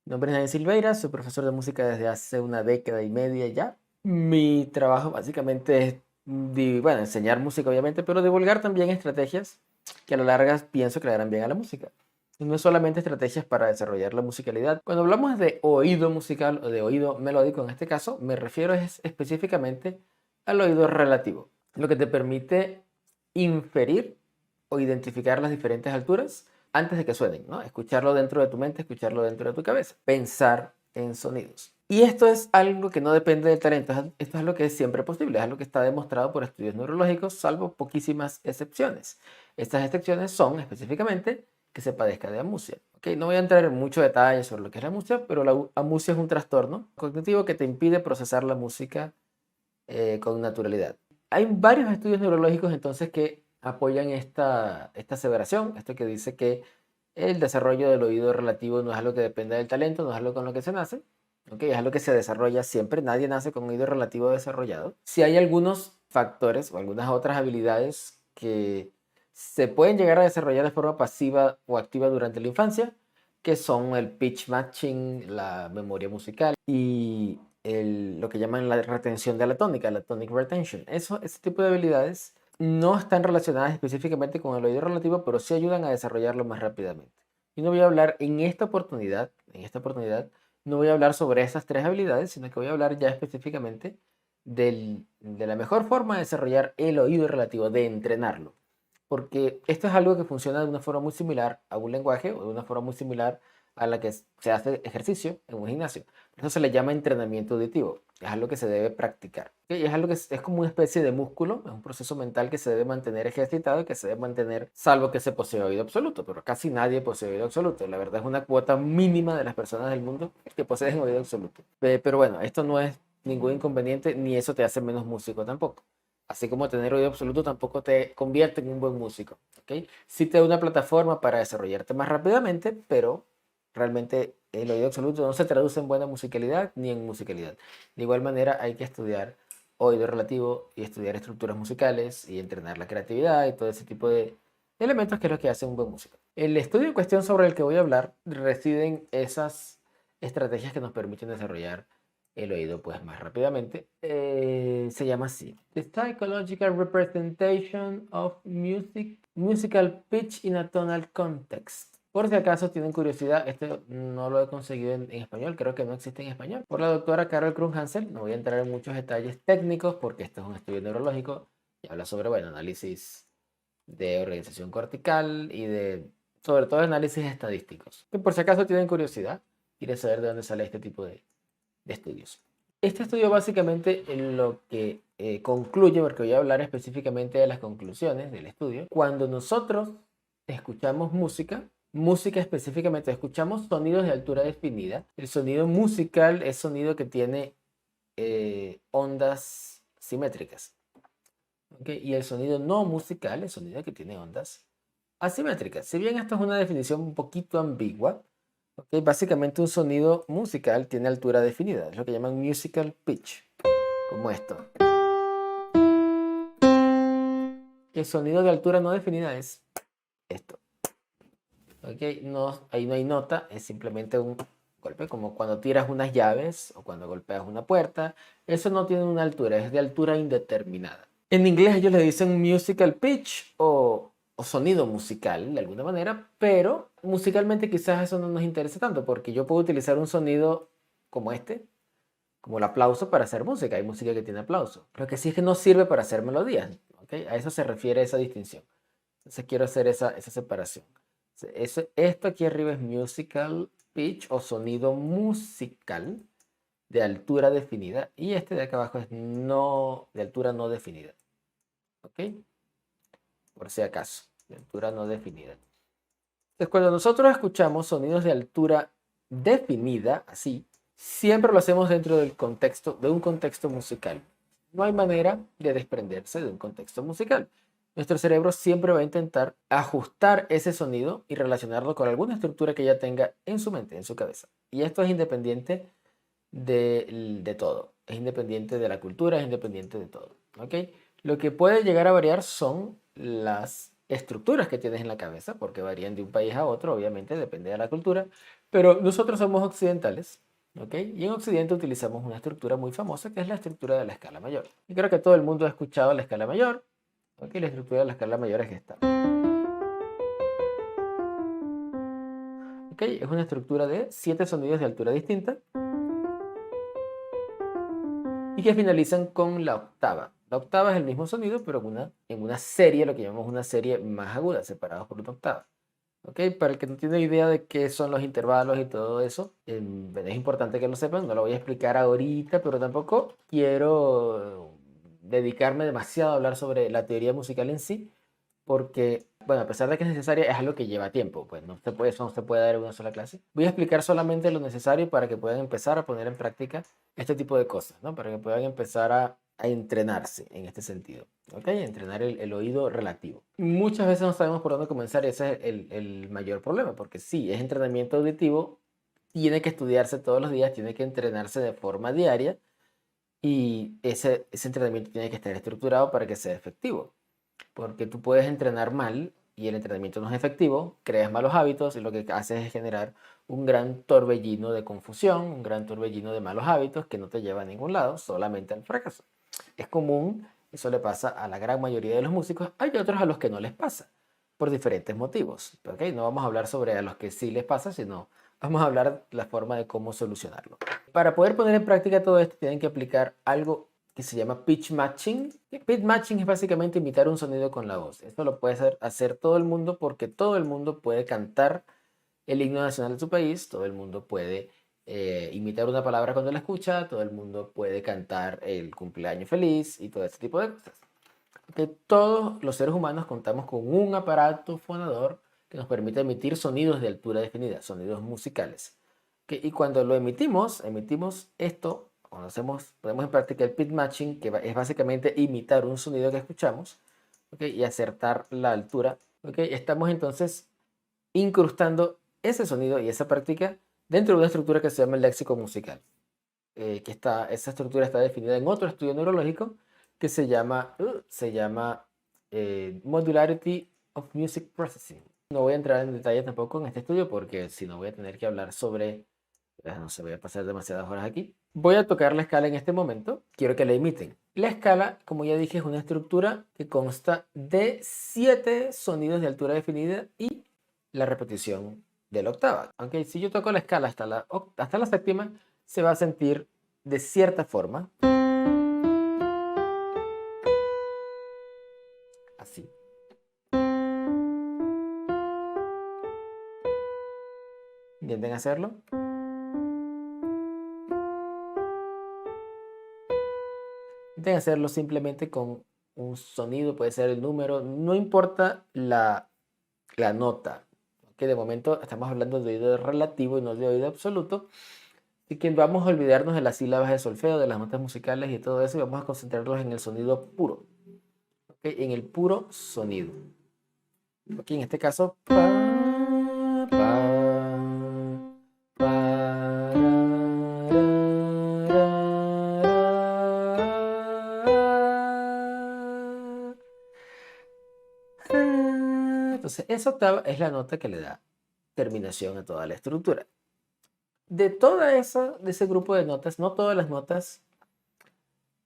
Mi nombre es Daniel Silveira, soy profesor de música desde hace una década y media ya. Mi trabajo básicamente es, bueno, enseñar música obviamente, pero divulgar también estrategias que a la larga pienso que le harán bien a la música. Y no solamente estrategias para desarrollar la musicalidad. Cuando hablamos de oído musical o de oído melódico en este caso, me refiero específicamente al oído relativo, lo que te permite inferir o identificar las diferentes alturas antes de que suenen, ¿no? Escucharlo dentro de tu mente, escucharlo dentro de tu cabeza, pensar en sonidos. Y esto es algo que no depende del talento, esto es algo que es siempre posible, es algo que está demostrado por estudios neurológicos, salvo poquísimas excepciones. Estas excepciones son específicamente que se padezca de amusia. ¿Okay? No voy a entrar en mucho detalle sobre lo que es la amusia, pero la amusia es un trastorno cognitivo que te impide procesar la música con naturalidad. Hay varios estudios neurológicos entonces que apoyan esta aseveración, esto que dice que el desarrollo del oído relativo no es algo que depende del talento, no es algo con lo que se nace, ¿okay? Es algo que se desarrolla siempre, nadie nace con oído relativo desarrollado. Si hay algunos factores o algunas otras habilidades que se pueden llegar a desarrollar de forma pasiva o activa durante la infancia, que son el pitch matching, la memoria musical y lo que llaman la retención de la tónica, la tonic retention. Ese tipo de habilidades no están relacionadas específicamente con el oído relativo, pero sí ayudan a desarrollarlo más rápidamente. Y no voy a hablar en esta oportunidad, no voy a hablar sobre esas tres habilidades, sino que voy a hablar ya específicamente de la mejor forma de desarrollar el oído relativo, de entrenarlo. Porque esto es algo que funciona de una forma muy similar a un lenguaje o de una forma muy similar a la que se hace ejercicio en un gimnasio. Eso se le llama entrenamiento auditivo. Es algo que se debe practicar. ¿Okay? Es algo que es como una especie de músculo, es un proceso mental que se debe mantener ejercitado y que se debe mantener, salvo que se posee oído absoluto, pero casi nadie posee oído absoluto. La verdad es una cuota mínima de las personas del mundo que poseen oído absoluto. Pero bueno, esto no es ningún inconveniente, ni eso te hace menos músico tampoco. Así como tener oído absoluto tampoco te convierte en un buen músico. ¿Okay? Sí te da una plataforma para desarrollarte más rápidamente, pero realmente el oído absoluto no se traduce en buena musicalidad ni en musicalidad. De igual manera hay que estudiar oído relativo y estudiar estructuras musicales y entrenar la creatividad y todo ese tipo de elementos que es lo que hace un buen músico. El estudio en cuestión sobre el que voy a hablar reside en esas estrategias que nos permiten desarrollar el oído pues más rápidamente. Se llama así: The Psychological Representation of Musical Pitch in a Tonal Context. Por si acaso tienen curiosidad, este no lo he conseguido en español, creo que no existe en español, por la doctora Carol Krug Hansel. No voy a entrar en muchos detalles técnicos porque esto es un estudio neurológico y habla sobre, bueno, análisis de organización cortical y sobre todo análisis estadísticos. Que por si acaso tienen curiosidad, quieren saber de dónde sale este tipo de estudios. Este estudio básicamente en lo que concluye, porque voy a hablar específicamente de las conclusiones del estudio, cuando nosotros escuchamos música específicamente, escuchamos sonidos de altura definida. El sonido musical es sonido que tiene ondas simétricas. ¿Okay? Y el sonido no musical es sonido que tiene ondas asimétricas. Si bien esto es una definición un poquito ambigua, ¿okay? Básicamente un sonido musical tiene altura definida, es lo que llaman musical pitch, como esto. El sonido de altura no definida es esto. ¿Okay? No, ahí no hay nota, es simplemente un golpe, como cuando tiras unas llaves o cuando golpeas una puerta. Eso no tiene una altura, es de altura indeterminada. En inglés ellos le dicen musical pitch o sonido musical de alguna manera, pero musicalmente quizás eso no nos interesa tanto porque yo puedo utilizar un sonido como este, como el aplauso, para hacer música. Hay música que tiene aplauso. Lo que sí es que no sirve para hacer melodías. ¿Okay? A eso se refiere esa distinción. Entonces quiero hacer esa separación. Esto aquí arriba es musical pitch o sonido musical de altura definida y este de acá abajo es de altura no definida. ¿Ok? Por si acaso, de altura no definida. Entonces, cuando nosotros escuchamos sonidos de altura definida, así, siempre lo hacemos dentro del contexto, de un contexto musical. No hay manera de desprenderse de un contexto musical. Nuestro cerebro siempre va a intentar ajustar ese sonido y relacionarlo con alguna estructura que ya tenga en su mente, en su cabeza. Y esto es independiente de todo. Es independiente de la cultura, es independiente de todo. ¿Ok? Lo que puede llegar a variar son las estructuras que tienes en la cabeza, porque varían de un país a otro, obviamente, depende de la cultura, Pero nosotros somos occidentales, ¿ok? Y en Occidente utilizamos una estructura muy famosa que es la estructura de la escala mayor. Y creo que todo el mundo ha escuchado la escala mayor, ¿ok? La estructura de la escala mayor es esta. ¿Ok? Es una estructura de 7 sonidos de altura distinta y que finalizan con la octava. La octava es el mismo sonido, pero en una serie, lo que llamamos una serie más aguda, separados por una octava. ¿Ok? Para el que no tiene idea de qué son los intervalos y todo eso, bueno, es importante que lo sepan, no lo voy a explicar ahorita, pero tampoco quiero dedicarme demasiado a hablar sobre la teoría musical en sí, porque, bueno, a pesar de que es necesaria, es algo que lleva tiempo, pues eso no se puede dar en una sola clase. Voy a explicar solamente lo necesario para que puedan empezar a poner en práctica este tipo de cosas, ¿no? Para que puedan empezar a entrenarse en este sentido, ¿ok? Entrenar el oído relativo. Muchas veces no sabemos por dónde comenzar y ese es el mayor problema, porque sí, es entrenamiento auditivo, tiene que estudiarse todos los días, tiene que entrenarse de forma diaria y ese entrenamiento tiene que estar estructurado para que sea efectivo. Porque tú puedes entrenar mal y el entrenamiento no es efectivo, creas malos hábitos y lo que haces es generar un gran torbellino de confusión, un gran torbellino de malos hábitos que no te lleva a ningún lado, solamente al fracaso. Es común, eso le pasa a la gran mayoría de los músicos, hay otros a los que no les pasa, por diferentes motivos. ¿Okay? No vamos a hablar sobre a los que sí les pasa, sino vamos a hablar la forma de cómo solucionarlo. Para poder poner en práctica todo esto tienen que aplicar algo que se llama pitch matching. Pitch matching es básicamente imitar un sonido con la voz. Esto lo puede hacer todo el mundo porque todo el mundo puede cantar el himno nacional de su país, todo el mundo puede imitar una palabra cuando la escucha, todo el mundo puede cantar el cumpleaños feliz y todo ese tipo de cosas. Que todos los seres humanos contamos con un aparato fonador que nos permite emitir sonidos de altura definida, sonidos musicales. Y cuando lo emitimos esto, cuando ponemos en práctica el pitch matching, que es básicamente imitar un sonido que escuchamos, ¿okay? Y acertar la altura, ¿okay? Estamos entonces incrustando ese sonido y esa práctica dentro de una estructura que se llama el léxico musical. Esa estructura está definida en otro estudio neurológico que se llama Modularity of Music Processing. No voy a entrar en detalle tampoco en este estudio porque si no voy a tener que hablar sobre, no sé, voy a pasar demasiadas horas aquí. Voy a tocar la escala en este momento, quiero que la imiten. La escala, como ya dije, es una estructura que consta de 7 sonidos de altura definida y la repetición de la octava. Aunque si yo toco la escala hasta la séptima, se va a sentir de cierta forma. Así. ¿Intenten hacerlo? Intenten hacerlo simplemente con un sonido, puede ser el número, no importa la nota. Que de momento estamos hablando de oído relativo y no de oído absoluto. Así que vamos a olvidarnos de las sílabas de solfeo, de las notas musicales y todo eso y vamos a concentrarnos en el sonido puro. ¿Okay? En el puro sonido. Aquí en este caso, entonces esa octava es la nota que le da terminación a toda la estructura. De ese grupo de notas, no todas las notas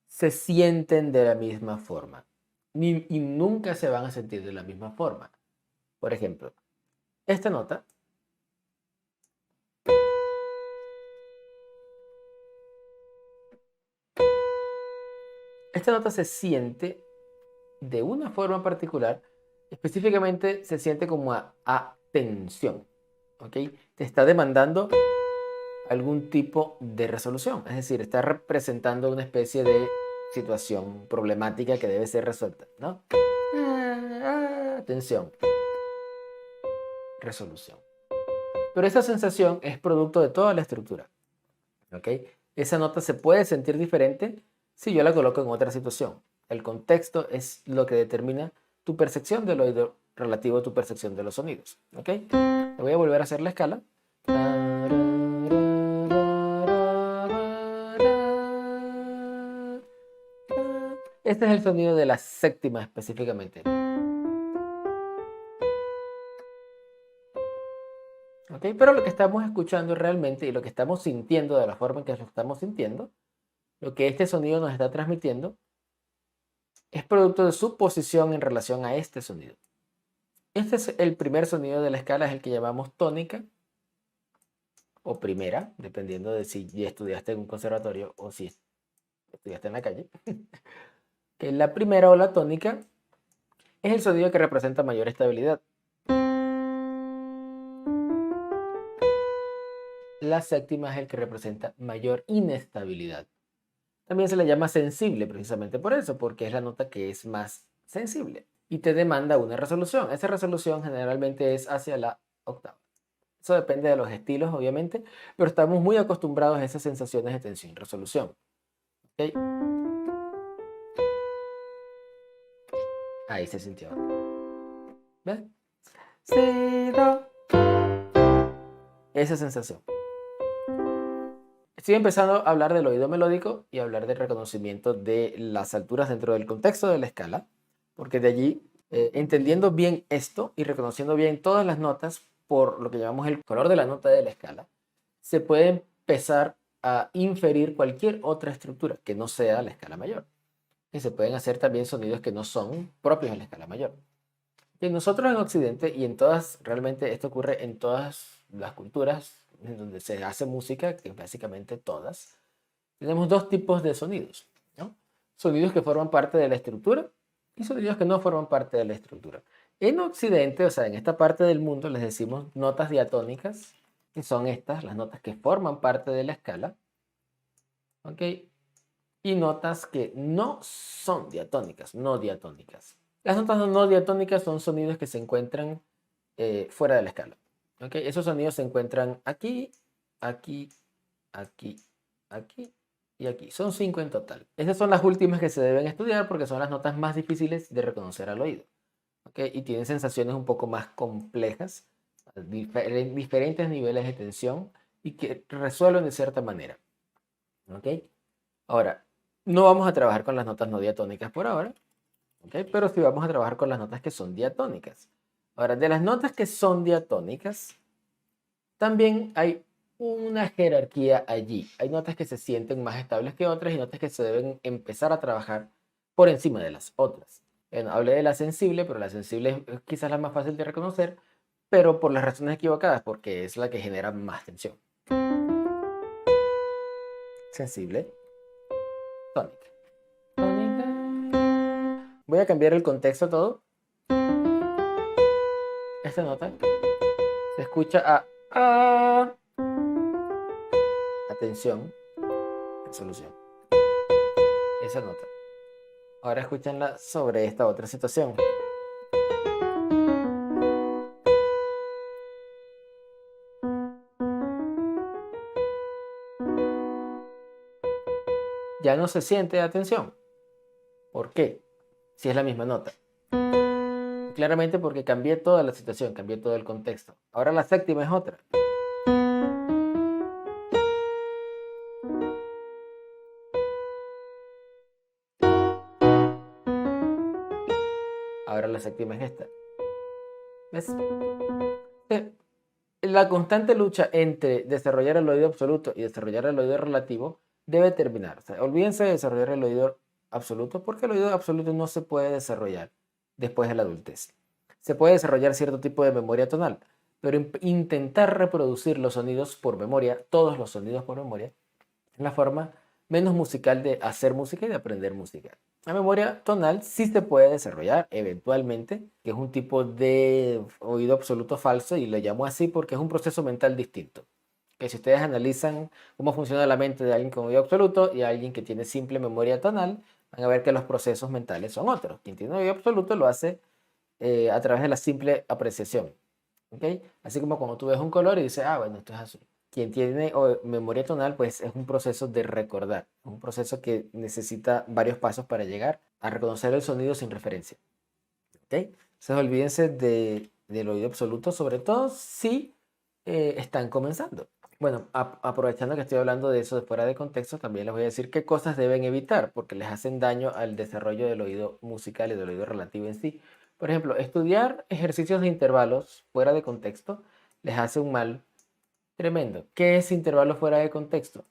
se sienten de la misma forma y nunca se van a sentir de la misma forma. Por ejemplo, esta nota se siente de una forma particular, específicamente se siente como a tensión, ¿ok? Te está demandando algún tipo de resolución, es decir, está representando una especie de situación problemática que debe ser resuelta, ¿no? Tensión, resolución. Pero esa sensación es producto de toda la estructura, ¿ok? Esa nota se puede sentir diferente si yo la coloco en otra situación. El contexto es lo que determina tu percepción del oído relativo a tu percepción de los sonidos, ¿ok? Le voy a volver a hacer la escala. Este es el sonido de la séptima específicamente. ¿Ok? Pero lo que estamos escuchando realmente y lo que estamos sintiendo de la forma en que lo estamos sintiendo, lo que este sonido nos está transmitiendo, es producto de su posición en relación a este sonido. Este es el primer sonido de la escala, es el que llamamos tónica o primera, dependiendo de si ya estudiaste en un conservatorio o si estudiaste en la calle. Que la primera o la tónica es el sonido que representa mayor estabilidad. La séptima es el que representa mayor inestabilidad. También se le llama sensible precisamente por eso, porque es la nota que es más sensible y te demanda una resolución. Esa resolución generalmente es hacia la octava. Eso depende de los estilos, obviamente, pero estamos muy acostumbrados a esas sensaciones de tensión y resolución. ¿Okay? Ahí se sintió. ¿Ves? Si, do. Esa sensación. Estoy empezando a hablar del oído melódico y a hablar del reconocimiento de las alturas dentro del contexto de la escala, porque de allí, entendiendo bien esto y reconociendo bien todas las notas por lo que llamamos el color de la nota de la escala, se puede empezar a inferir cualquier otra estructura que no sea la escala mayor. Y se pueden hacer también sonidos que no son propios de la escala mayor. Y nosotros en Occidente y en todas, realmente esto ocurre en todas las culturas en donde se hace música, que básicamente todas, tenemos dos tipos de sonidos, ¿no? Sonidos que forman parte de la estructura y sonidos que no forman parte de la estructura. En Occidente, o sea, en esta parte del mundo, les decimos notas diatónicas, que son estas, las notas que forman parte de la escala, ¿ok? Y notas que no son diatónicas, no diatónicas. Las notas no diatónicas son sonidos que se encuentran fuera de la escala. ¿Okay? Esos sonidos se encuentran aquí, aquí, aquí, aquí y aquí. Son 5 en total. Esas son las últimas que se deben estudiar porque son las notas más difíciles de reconocer al oído. ¿Okay? Y tienen sensaciones un poco más complejas, diferentes niveles de tensión y que resuelven de cierta manera. ¿Okay? Ahora, no vamos a trabajar con las notas no diatónicas por ahora, ¿okay? Pero sí vamos a trabajar con las notas que son diatónicas. Ahora, de las notas que son diatónicas, también hay una jerarquía allí. Hay notas que se sienten más estables que otras y notas que se deben empezar a trabajar por encima de las otras. Bueno, hablé de la sensible, pero la sensible es quizás la más fácil de reconocer, pero por las razones equivocadas, porque es la que genera más tensión. Sensible, tónica. Voy a cambiar el contexto todo. Esta nota se escucha a. Atención, resolución. Esa nota. Ahora escúchenla sobre esta otra situación. Ya no se siente atención. ¿Por qué? Si es la misma nota. Claramente porque cambié toda la situación, cambié todo el contexto. Ahora la séptima es otra. Ahora la séptima es esta. ¿Ves? La constante lucha entre desarrollar el oído absoluto y desarrollar el oído relativo debe terminar. O sea, olvídense de desarrollar el oído absoluto porque el oído absoluto no se puede desarrollar después de la adultez. Se puede desarrollar cierto tipo de memoria tonal, pero intentar reproducir los sonidos por memoria, todos los sonidos por memoria, es la forma menos musical de hacer música y de aprender música. La memoria tonal sí se puede desarrollar eventualmente, que es un tipo de oído absoluto falso y lo llamo así porque es un proceso mental distinto. Que si ustedes analizan cómo funciona la mente de alguien con oído absoluto y alguien que tiene simple memoria tonal, van a ver que los procesos mentales son otros. Quien tiene oído absoluto lo hace a través de la simple apreciación. ¿Okay? Así como cuando tú ves un color y dices, ah, bueno, esto es azul. Quien tiene memoria tonal, pues es un proceso de recordar, un proceso que necesita varios pasos para llegar a reconocer el sonido sin referencia. ¿Okay? Entonces olvídense del oído absoluto, sobre todo si están comenzando. Bueno, aprovechando que estoy hablando de eso de fuera de contexto, también les voy a decir qué cosas deben evitar, porque les hacen daño al desarrollo del oído musical y del oído relativo en sí. Por ejemplo, estudiar ejercicios de intervalos fuera de contexto les hace un mal Tremendo. ¿Qué es intervalo fuera de contexto?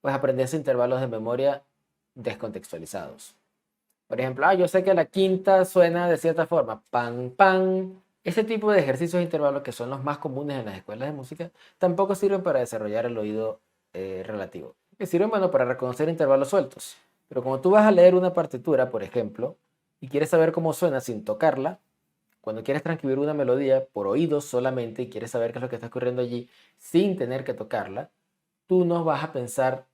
Pues aprenderse intervalos de memoria descontextualizados. Por ejemplo, yo sé que la quinta suena de cierta forma, pan, pan. Ese tipo de ejercicios de intervalos, que son los más comunes en las escuelas de música, tampoco sirven para desarrollar el oído relativo. Que sirven, bueno, para reconocer intervalos sueltos. Pero como tú vas a leer una partitura, por ejemplo, y quieres saber cómo suena sin tocarla, cuando quieres transcribir una melodía por oídos solamente y quieres saber qué es lo que está ocurriendo allí sin tener que tocarla, tú no vas a pensar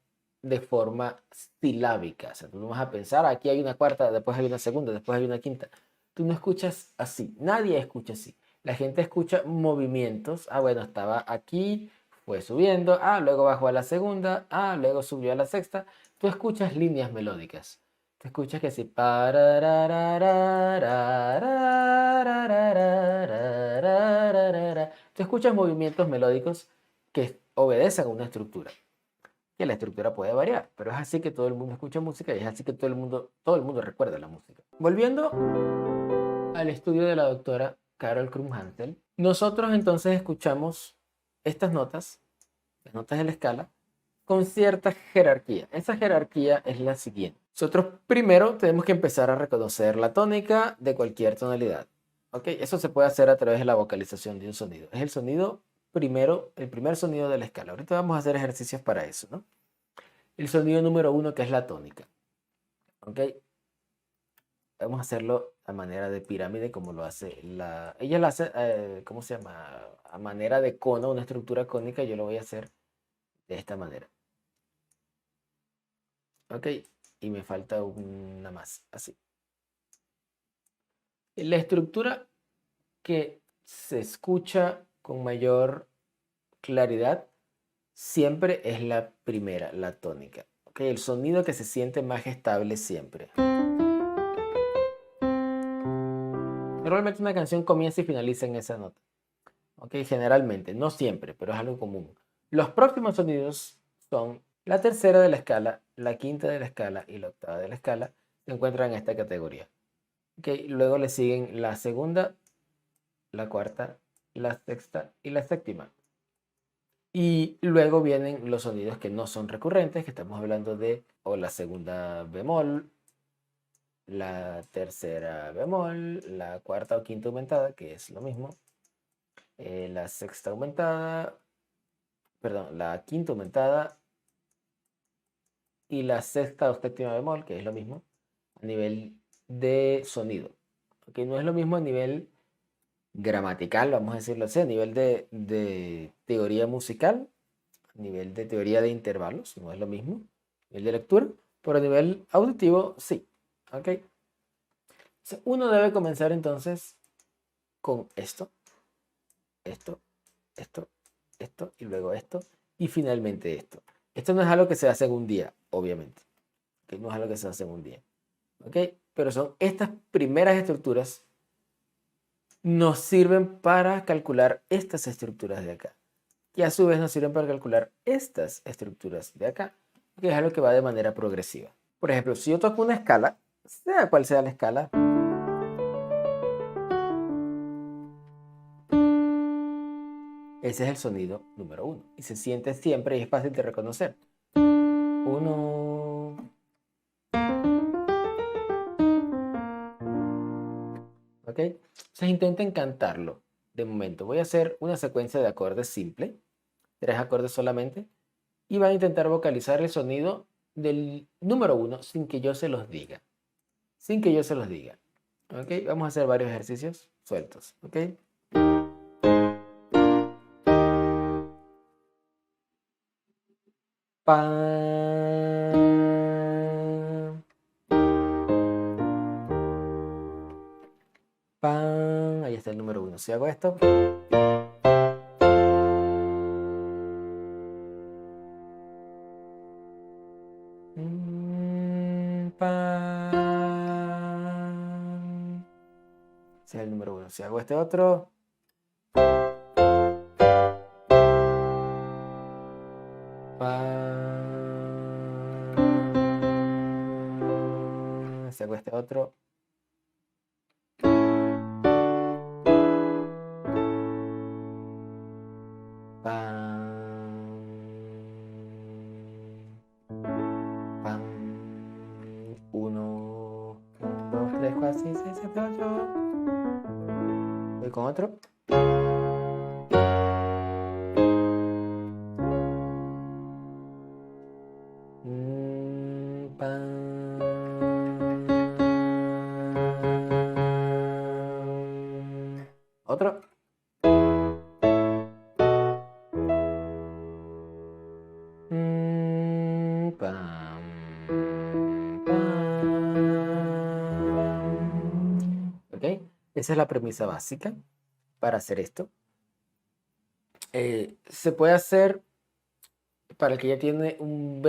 de forma silábica. O sea, tú no vas a pensar, aquí hay una cuarta, después hay una segunda, después hay una quinta. Tú no escuchas así. Nadie escucha así. La gente escucha movimientos. Ah, bueno, estaba aquí, fue subiendo. Ah, luego bajó a la segunda. Ah, luego subió a la sexta. Tú escuchas líneas melódicas. Te escuchas que sí. Tú escuchas movimientos melódicos que obedecen a una estructura. Que la estructura puede variar, pero es así que todo el mundo escucha música y es así que todo el mundo recuerda la música. Volviendo al estudio de la doctora Carol Krumhantel, nosotros entonces escuchamos estas notas, las notas de la escala, con cierta jerarquía. Esa jerarquía es la siguiente. Nosotros primero tenemos que empezar a reconocer la tónica de cualquier tonalidad. ¿Ok? Eso se puede hacer a través de la vocalización de un sonido. Es el sonido primero, el primer sonido de la escala. Ahorita vamos a hacer ejercicios para eso, ¿no? El sonido número uno, que es la tónica. ¿Ok? Vamos a hacerlo a manera de pirámide, como lo hace la... Ella lo hace, ¿cómo se llama? A manera de cono, una estructura cónica. Yo lo voy a hacer de esta manera. ¿Ok? Y me falta una más, así. La estructura que se escucha con mayor claridad siempre es la primera, la tónica. ¿Ok? El sonido que se siente más estable siempre. Normalmente una canción comienza y finaliza en esa nota. ¿Ok? Generalmente, no siempre, pero es algo común. Los próximos sonidos son la tercera de la escala, la quinta de la escala y la octava de la escala. Se encuentran en esta categoría. ¿Ok? Luego le siguen la segunda, la cuarta, la sexta y la séptima. Y luego vienen los sonidos que no son recurrentes, que estamos hablando de o la segunda bemol, la tercera bemol, la cuarta o quinta aumentada, que es lo mismo, la sexta aumentada, perdón, la quinta aumentada y la sexta o séptima bemol, que es lo mismo, a nivel de sonido. ¿Ok? No es lo mismo a nivel gramatical, vamos a decirlo así, a nivel de teoría musical, a nivel de teoría de intervalos, no es lo mismo, a nivel de lectura, pero a nivel auditivo, sí. ¿Ok? Uno debe comenzar entonces con esto, esto, esto, esto y luego esto y finalmente esto. Esto no es algo que se hace en un día, obviamente. Que no es algo que se hace en un día. ¿Ok? Pero son estas primeras estructuras nos sirven para calcular estas estructuras de acá. Y a su vez nos sirven para calcular estas estructuras de acá. Que es algo que va de manera progresiva. Por ejemplo, si yo toco una escala, sea cual sea la escala, ese es el sonido número uno. Y se siente siempre y es fácil de reconocer. Uno. ¿Ok? Entonces intenten cantarlo de momento. Voy a hacer una secuencia de acordes simple. 3 acordes solamente. Y van a intentar vocalizar el sonido del número uno sin que yo se los diga. Sin que yo se los diga. ¿Ok? Vamos a hacer varios ejercicios sueltos. ¿Ok? Pan, pan. Ahí está el número uno. Si hago esto. Pan. Ese es el número uno. Si hago este otro. Pan. Si hago este otro. Pan. 7, 8. Voy con otro. Otro. Pam, pam. ¿Ok? Esa es la premisa básica para hacer esto. Se puede hacer para el que ya tiene un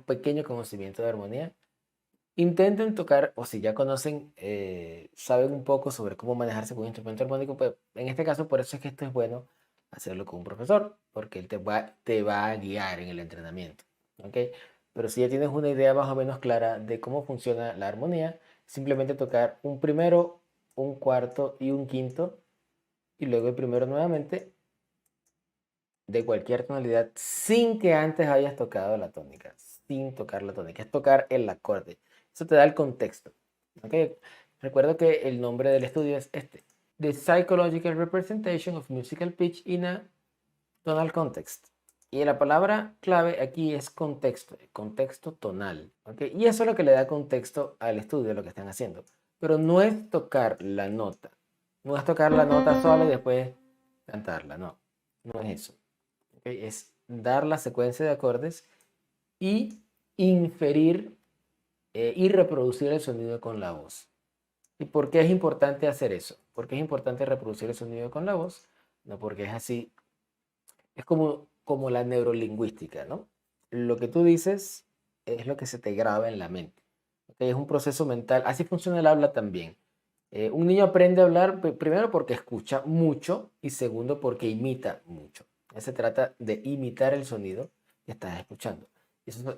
pequeño conocimiento de armonía. Intenten tocar, o si ya conocen, saben un poco sobre cómo manejarse con un instrumento armónico, pues en este caso por eso es que esto es bueno hacerlo con un profesor, porque él te va a guiar en el entrenamiento, ¿ok? Pero si ya tienes una idea más o menos clara de cómo funciona la armonía, simplemente tocar un primero, un cuarto y un quinto, y luego el primero nuevamente, de cualquier tonalidad, sin que antes hayas tocado la tónica, sin tocar la tónica, es tocar el acorde. Eso te da el contexto. ¿Okay? Recuerdo que el nombre del estudio es este: The Psychological Representation of Musical Pitch in a Tonal Context. Y la palabra clave aquí es contexto, contexto tonal. ¿Okay? Y eso es lo que le da contexto al estudio, lo que están haciendo. Pero no es tocar la nota. No es tocar la nota sola y después cantarla, no. No es eso. ¿Okay? Es dar la secuencia de acordes y inferir y reproducir el sonido con la voz. ¿Y por qué es importante hacer eso? ¿Por qué es importante reproducir el sonido con la voz? No, porque es así, es como la neurolingüística, ¿no? Lo que tú dices es lo que se te graba en la mente. ¿Okay? Es un proceso mental, así funciona el habla también. Un niño aprende a hablar primero porque escucha mucho y segundo porque imita mucho. Se trata de imitar el sonido que estás escuchando.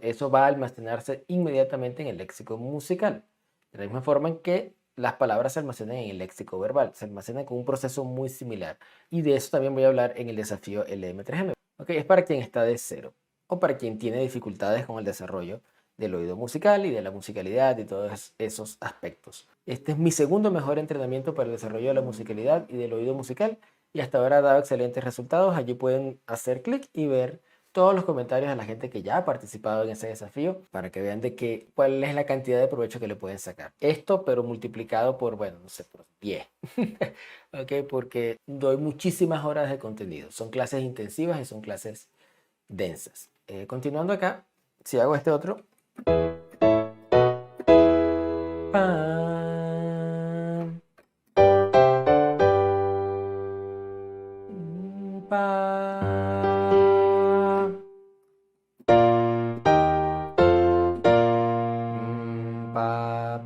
Eso va a almacenarse inmediatamente en el léxico musical. De la misma forma en que las palabras se almacenan en el léxico verbal. Se almacenan con un proceso muy similar. Y de eso también voy a hablar en el desafío LM3M. ¿Okay? Es para quien está de cero o para quien tiene dificultades con el desarrollo del oído musical y de la musicalidad y todos esos aspectos. Este es mi segundo mejor entrenamiento para el desarrollo de la musicalidad y del oído musical y hasta ahora ha dado excelentes resultados. Allí pueden hacer clic y ver todos los comentarios de la gente que ya ha participado en ese desafío para que vean cuál es la cantidad de provecho que le pueden sacar. Esto, pero multiplicado por, bueno, no sé, por 10. ¿Ok? Porque doy muchísimas horas de contenido. Son clases intensivas y son clases densas. Continuando acá, si hago este otro. Pam, pa,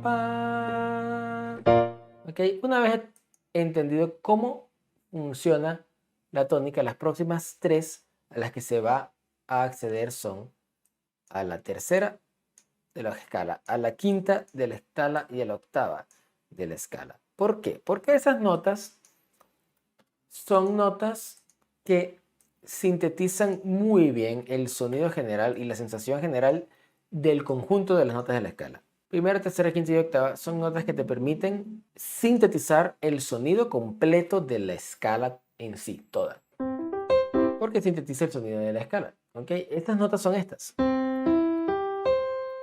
pa. Ok, una vez entendido cómo funciona la tónica, las próximas tres a las que se va a acceder son a la tercera de la escala, a la quinta de la escala y a la octava de la escala. ¿Por qué? Porque esas notas son notas que sintetizan muy bien el sonido general y la sensación general del conjunto de las notas de la escala. Primera, tercera, quinta y octava son notas que te permiten sintetizar el sonido completo de la escala en sí, toda. Porque sintetiza el sonido de la escala. ¿Ok? Estas notas son estas.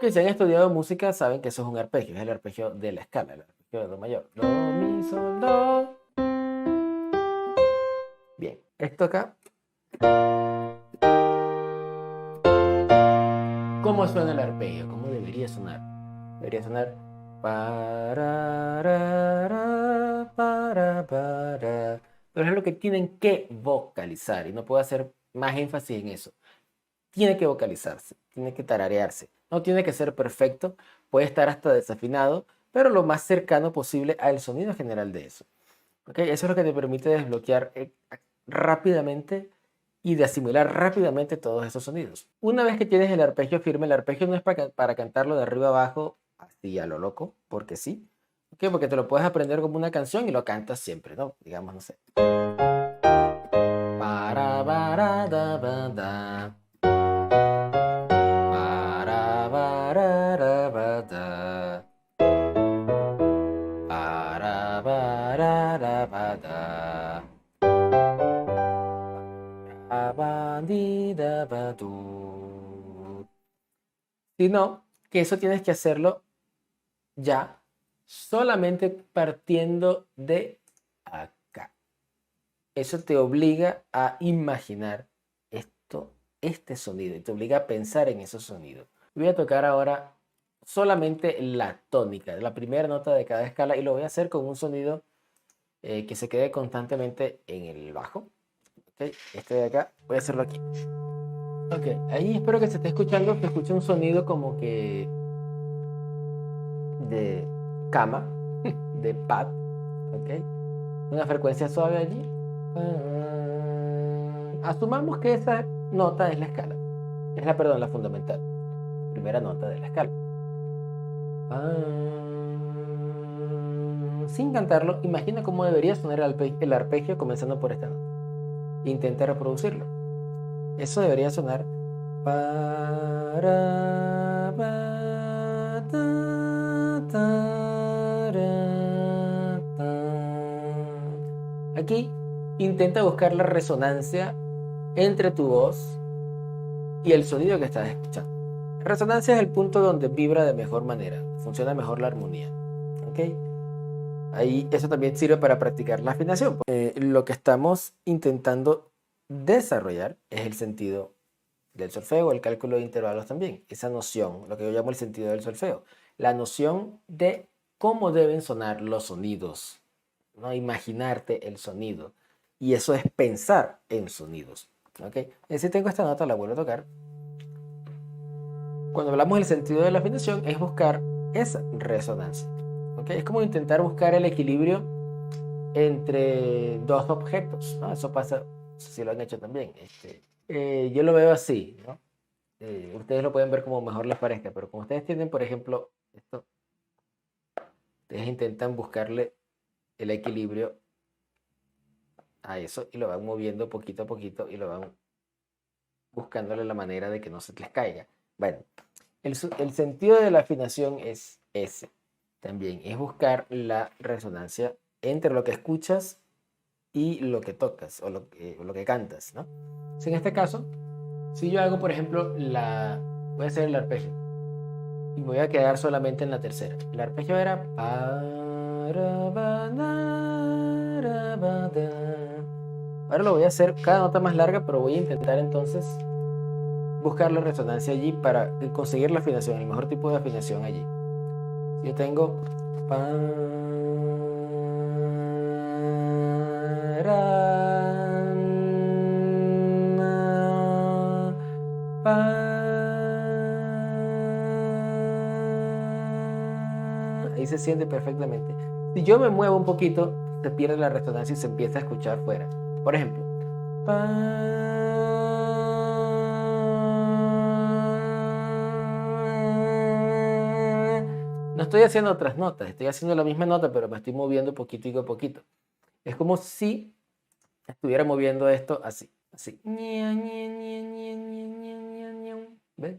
Que si han estudiado música saben que eso es un arpegio, es el arpegio de la escala, el arpegio de do mayor. Do, mi, sol, do. Bien, esto acá. ¿Cómo suena el arpegio? ¿Cómo debería sonar? Debería sonar para. Pero es lo que tienen que vocalizar y no puedo hacer más énfasis en eso. Tiene que vocalizarse, tiene que tararearse. No tiene que ser perfecto, puede estar hasta desafinado, pero lo más cercano posible al sonido general de eso. ¿Okay? Eso es lo que te permite desbloquear rápidamente y de asimilar rápidamente todos esos sonidos. Una vez que tienes el arpegio firme, el arpegio no es para cantarlo de arriba abajo, así a lo loco, porque sí. ¿Okay? Porque te lo puedes aprender como una canción y lo cantas siempre, ¿no? Digamos, no sé. Para, para, da, ba, da. Para, para, da, ba, da. Sino que eso tienes que hacerlo ya solamente partiendo de acá. Eso te obliga a imaginar este sonido y te obliga a pensar en esos sonidos. Voy a tocar ahora solamente la tónica, la primera nota de cada escala, y lo voy a hacer con un sonido que se quede constantemente en el bajo. ¿Okay? Este de acá, voy a hacerlo aquí. Ok, ahí espero que se esté escuchando, que escuche un sonido como que de cama, de pad, ok, una frecuencia suave allí. Asumamos que esa nota es la escala, perdón, la fundamental, la primera nota de la escala. Sin cantarlo, imagina cómo debería sonar el arpegio comenzando por esta nota. Intenta reproducirlo. Eso debería sonar. Aquí intenta buscar la resonancia entre tu voz y el sonido que estás escuchando. La resonancia es el punto donde vibra de mejor manera, funciona mejor la armonía. ¿Okay? Ahí eso también sirve para practicar la afinación. Lo que estamos intentando desarrollar es el sentido del solfeo, el cálculo de intervalos también. Esa noción, lo que yo llamo el sentido del solfeo. La noción de cómo deben sonar los sonidos, ¿no? Imaginarte el sonido. Y eso es pensar en sonidos. ¿Okay? Si tengo esta nota, la vuelvo a tocar. Cuando hablamos del sentido de la afinación, es buscar esa resonancia. ¿Okay? Es como intentar buscar el equilibrio entre dos objetos, ¿no? Eso pasa, no sé si lo han hecho también. Yo lo veo así, ¿no? Ustedes lo pueden ver como mejor les parezca, pero como ustedes tienen, por ejemplo, esto, ustedes intentan buscarle el equilibrio a eso y lo van moviendo poquito a poquito y lo van buscándole la manera de que no se les caiga. Bueno, el sentido de la afinación es ese también, es buscar la resonancia entre lo que escuchas y lo que tocas o lo que cantas, ¿no? Entonces, en este caso, si yo hago, por ejemplo, voy a hacer el arpegio y me voy a quedar solamente en la tercera. El arpegio era ahora lo voy a hacer cada nota más larga, pero voy a intentar entonces buscar la resonancia allí para conseguir la afinación, el mejor tipo de afinación allí. Si yo tengo ahí se siente perfectamente. Si yo me muevo un poquito, se pierde la resonancia y se empieza a escuchar fuera. Por ejemplo, no estoy haciendo otras notas, estoy haciendo la misma nota, pero me estoy moviendo poquito a poquito. Es como si estuviera moviendo esto así, así. ¿Ves?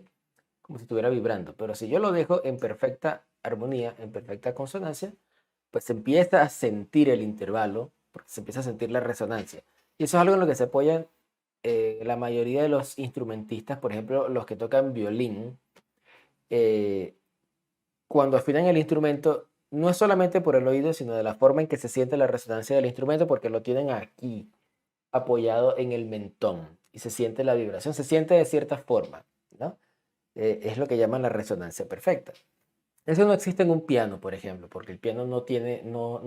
Como si estuviera vibrando. Pero si yo lo dejo en perfecta armonía, en perfecta consonancia, pues se empieza a sentir el intervalo, porque se empieza a sentir la resonancia. Y eso es algo en lo que se apoyan la mayoría de los instrumentistas, por ejemplo, los que tocan violín. Cuando afinan el instrumento, no es solamente por el oído, sino de la forma en que se siente la resonancia del instrumento, porque lo tienen aquí, apoyado en el mentón, y se siente la vibración, se siente de cierta forma, ¿no? Es lo que llaman la resonancia perfecta. Eso no existe en un piano, por ejemplo, porque el piano no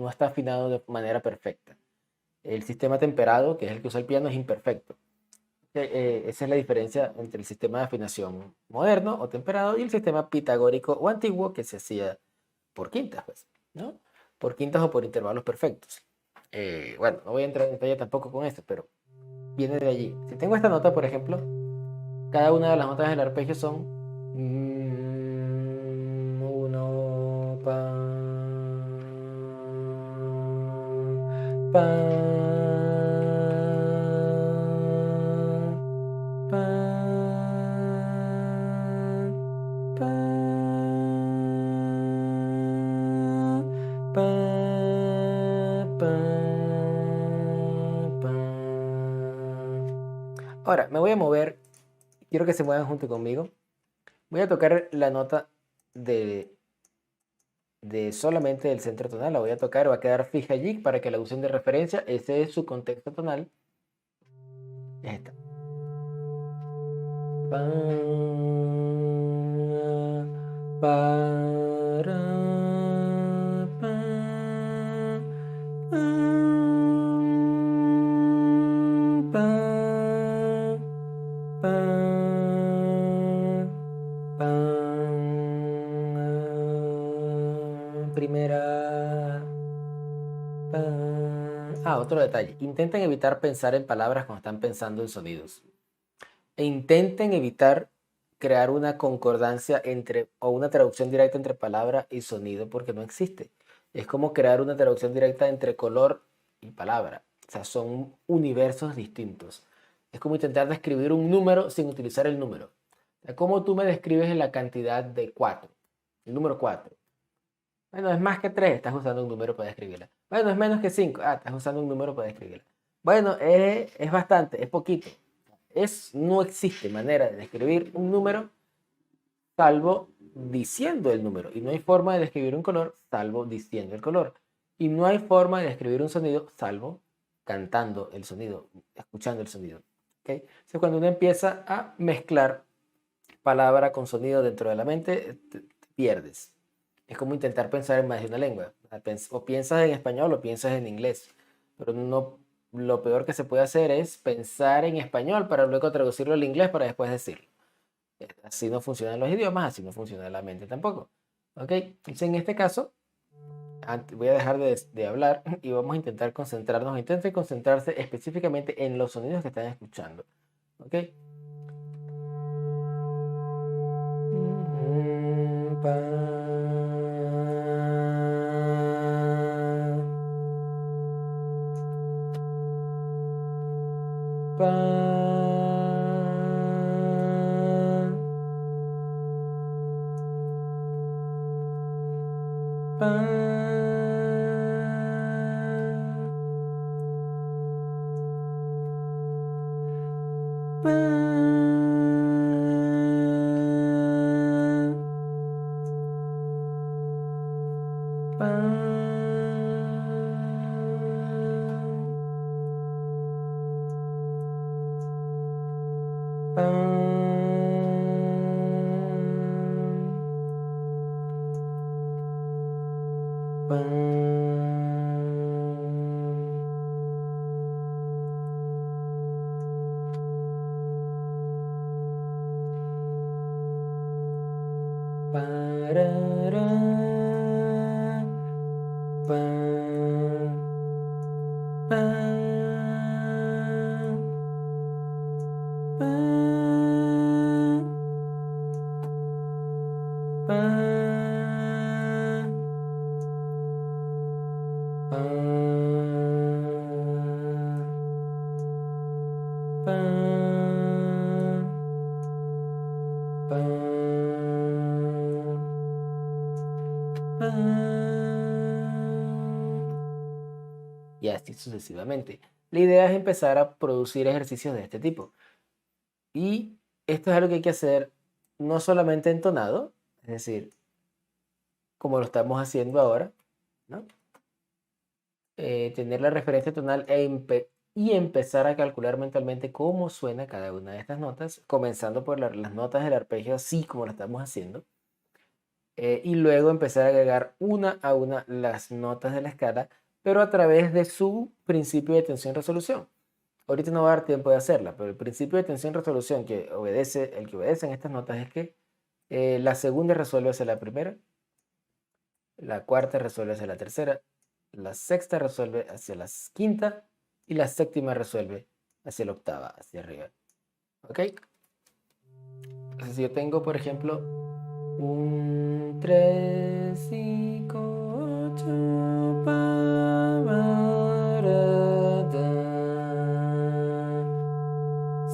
está afinado de manera perfecta. El sistema temperado, que es el que usa el piano, es imperfecto. Esa es la diferencia entre el sistema de afinación moderno o temperado y el sistema pitagórico o antiguo que se hacía por quintas, pues, ¿no? Por quintas o por intervalos perfectos. Bueno, no voy a entrar en detalle tampoco con esto, pero viene de allí. Si tengo esta nota, por ejemplo, cada una de las notas del arpegio son uno, pa, ahora me voy a mover quiero que se muevan junto conmigo. Voy a tocar la nota de solamente el centro tonal, la voy a tocar, va a quedar fija allí para que la usen de referencia. Ese es su contexto tonal. Ya está. Pa, para, pa, pa, pa, pa, primera. Otro detalle. Intenten evitar pensar en palabras cuando están pensando en sonidos. E intenten evitar crear una concordancia o una traducción directa entre palabra y sonido, porque no existe. Es como crear una traducción directa entre color y palabra. O sea, son universos distintos. Es como intentar describir un número sin utilizar el número. O sea, ¿cómo tú me describes la cantidad de 4? El número 4. Bueno, es más que 3, estás usando un número para describirla. Bueno, es menos que 5, estás usando un número para describirla. Bueno, es bastante, es poquito. No existe manera de describir un número salvo diciendo el número. Y no hay forma de describir un color salvo diciendo el color. Y no hay forma de describir un sonido salvo cantando el sonido, escuchando el sonido. ¿Okay? Entonces, cuando uno empieza a mezclar palabra con sonido dentro de la mente, te pierdes. Es como intentar pensar en más de una lengua. O piensas en español o piensas en inglés. Pero no, lo peor que se puede hacer es pensar en español para luego traducirlo al inglés para después decirlo. Así no funcionan los idiomas, así no funciona la mente tampoco. ¿Ok? Entonces, en este caso, voy a dejar de hablar y vamos a intentar concentrarnos. Intenten concentrarse específicamente en los sonidos que están escuchando. ¿Ok? Y así sucesivamente. La idea es empezar a producir ejercicios de este tipo. Y esto es algo que hay que hacer no solamente entonado, es decir, como lo estamos haciendo ahora, ¿no? Tener la referencia tonal y empezar a calcular mentalmente cómo suena cada una de estas notas, comenzando por las notas del arpegio, así como lo estamos haciendo, y luego empezar a agregar una a una las notas de la escala, pero a través de su principio de tensión-resolución. Ahorita no va a dar tiempo de hacerla, pero el principio de tensión-resolución el que obedece en estas notas es que la segunda resuelve hacia la primera, la cuarta resuelve hacia la tercera, la sexta resuelve hacia la quinta y la séptima resuelve hacia la octava, hacia arriba. ¿Ok? Entonces, si yo tengo, por ejemplo, 1, 3, 5, 8,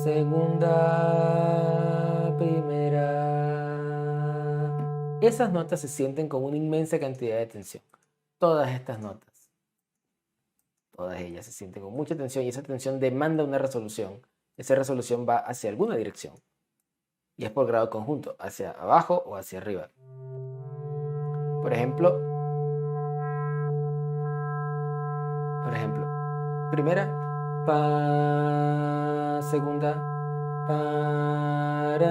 segunda, primera. Esas notas se sienten con una inmensa cantidad de tensión. Todas estas notas, todas ellas se sienten con mucha tensión y esa tensión demanda una resolución. Esa resolución va hacia alguna dirección. y es por grado conjunto, hacia abajo o hacia arriba. Por ejemplo, primera, pa, segunda, para,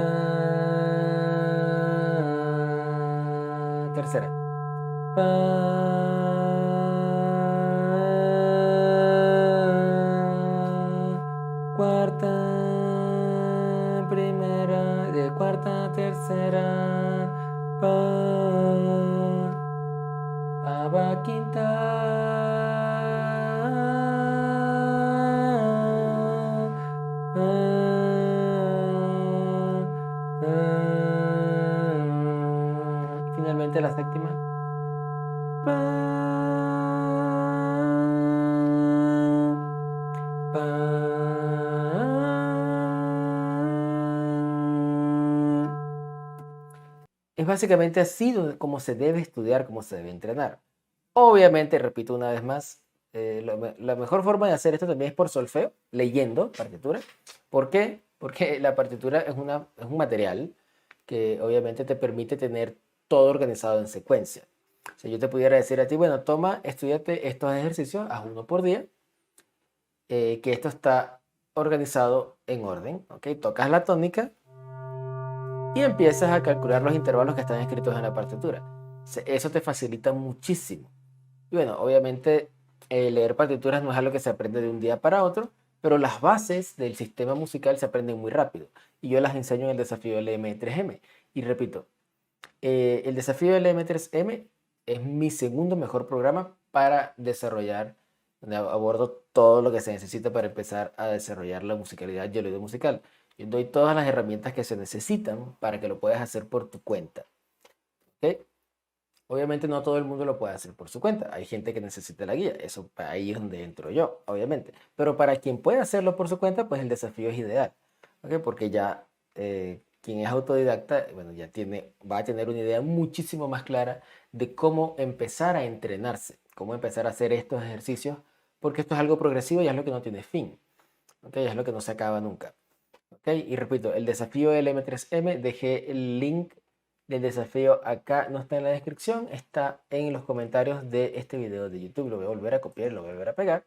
tercera, pa, cuarta, primera, de cuarta, tercera, pa, quinta, finalmente la séptima. Es básicamente así como se debe estudiar, como se debe entrenar. Obviamente, repito una vez más, la mejor forma de hacer esto también es por solfeo, leyendo partitura. ¿Por qué? Porque la partitura es un material que obviamente te permite tener todo organizado en secuencia. O sea, yo te pudiera decir a ti, bueno, toma, estudiate estos ejercicios, haz uno por día, que esto está organizado en orden, ¿ok? Tocas la tónica y empiezas a calcular los intervalos que están escritos en la partitura. Eso te facilita muchísimo. Y bueno, obviamente leer partituras no es algo que se aprende de un día para otro, pero las bases del sistema musical se aprenden muy rápido. Y yo las enseño en el desafío LM3M. Y repito, el desafío LM3M es mi segundo mejor programa para desarrollar, donde abordo todo lo que se necesita para empezar a desarrollar la musicalidad y el oído musical. Yo doy todas las herramientas que se necesitan para que lo puedas hacer por tu cuenta. ¿Ok? Obviamente no todo el mundo lo puede hacer por su cuenta. Hay gente que necesita la guía. Eso ahí es donde entro yo, obviamente. Pero para quien puede hacerlo por su cuenta, pues el desafío es ideal. ¿Ok? Porque ya quien es autodidacta, bueno, va a tener una idea muchísimo más clara de cómo empezar a entrenarse, cómo empezar a hacer estos ejercicios, porque esto es algo progresivo y es lo que no tiene fin. ¿Ok? Es lo que no se acaba nunca. ¿Ok? Y repito, el desafío LM3M, dejé el link del desafío acá, no está en la descripción, está en los comentarios de este video de YouTube. Lo voy a volver a copiar y lo voy a volver a pegar.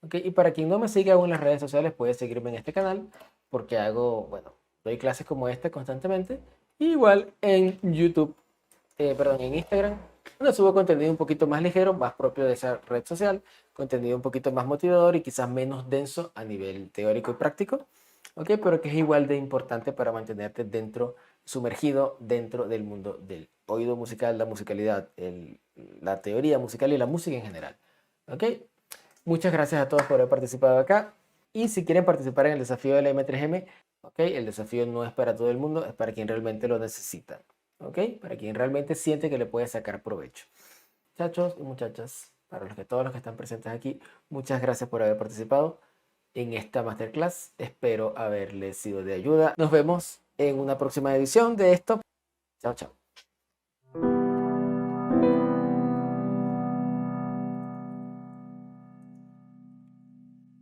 ¿Ok? Y para quien no me siga aún en las redes sociales, puede seguirme en este canal, porque doy clases como esta constantemente. Igual en YouTube, en Instagram, donde subo contenido un poquito más ligero, más propio de esa red social, contenido un poquito más motivador y quizás menos denso a nivel teórico y práctico. ¿Ok? Pero que es igual de importante para mantenerte sumergido dentro del mundo del oído musical, la musicalidad, la teoría musical y la música en general. ¿Ok? Muchas gracias a todos por haber participado acá. Y si quieren participar en el desafío del M3M, ¿ok? El desafío no es para todo el mundo, es para quien realmente lo necesita. ¿Ok? Para quien realmente siente que le puede sacar provecho. Muchachos y muchachas, todos los que están presentes aquí, muchas gracias por haber participado en esta masterclass. Espero haberles sido de ayuda. Nos vemos en una próxima edición de esto. Chao, chao.